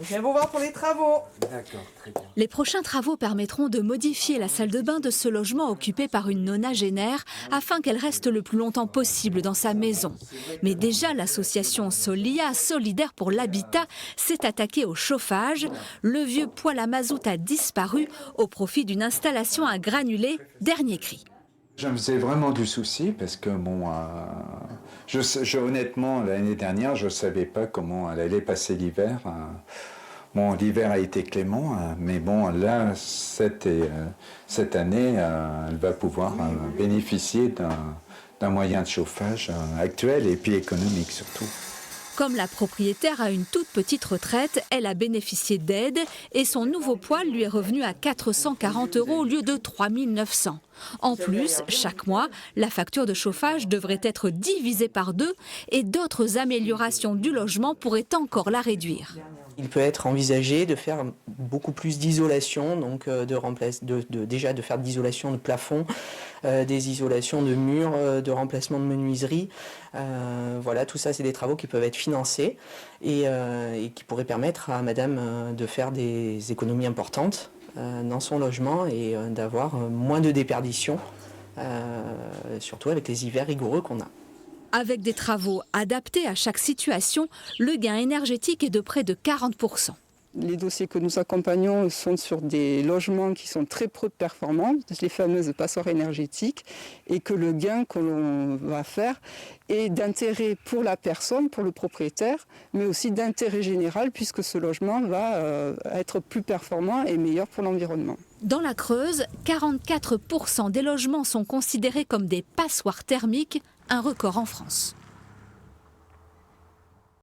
Je viens vous voir pour les travaux. D'accord, très bien. Les prochains travaux permettront de modifier la salle de bain de ce logement occupé par une nonagénaire afin qu'elle reste le plus longtemps possible dans sa maison. Mais déjà, l'association Solia, Solidaire pour l'Habitat, s'est attaquée au chauffage. Le vieux poêle à mazout a disparu au profit d'une installation à granulés, dernier cri. Je me faisais vraiment du souci parce que honnêtement, l'année dernière, je ne savais pas comment elle allait passer l'hiver. Bon, l'hiver a été clément, mais bon, là, cette année, elle va pouvoir bénéficier d'un moyen de chauffage actuel et puis économique surtout. Comme la propriétaire a une toute petite retraite, elle a bénéficié d'aide et son nouveau poêle lui est revenu à 440 € au lieu de 3 900. En plus, chaque mois, la facture de chauffage devrait être divisée par 2 et d'autres améliorations du logement pourraient encore la réduire. Il peut être envisagé de faire beaucoup plus d'isolation, donc déjà de faire de l'isolation de plafond, des isolations de murs, de remplacement de menuiserie. Voilà, tout ça, c'est des travaux qui peuvent être financés et qui pourraient permettre à madame de faire des économies importantes dans son logement et d'avoir moins de déperdition, surtout avec les hivers rigoureux qu'on a. Avec des travaux adaptés à chaque situation, le gain énergétique est de près de 40 %. Les dossiers que nous accompagnons sont sur des logements qui sont très peu performants, les fameuses passoires énergétiques, et que le gain que l'on va faire est d'intérêt pour la personne, pour le propriétaire, mais aussi d'intérêt général puisque ce logement va être plus performant et meilleur pour l'environnement. Dans la Creuse, 44 % des logements sont considérés comme des passoires thermiques, un record en France.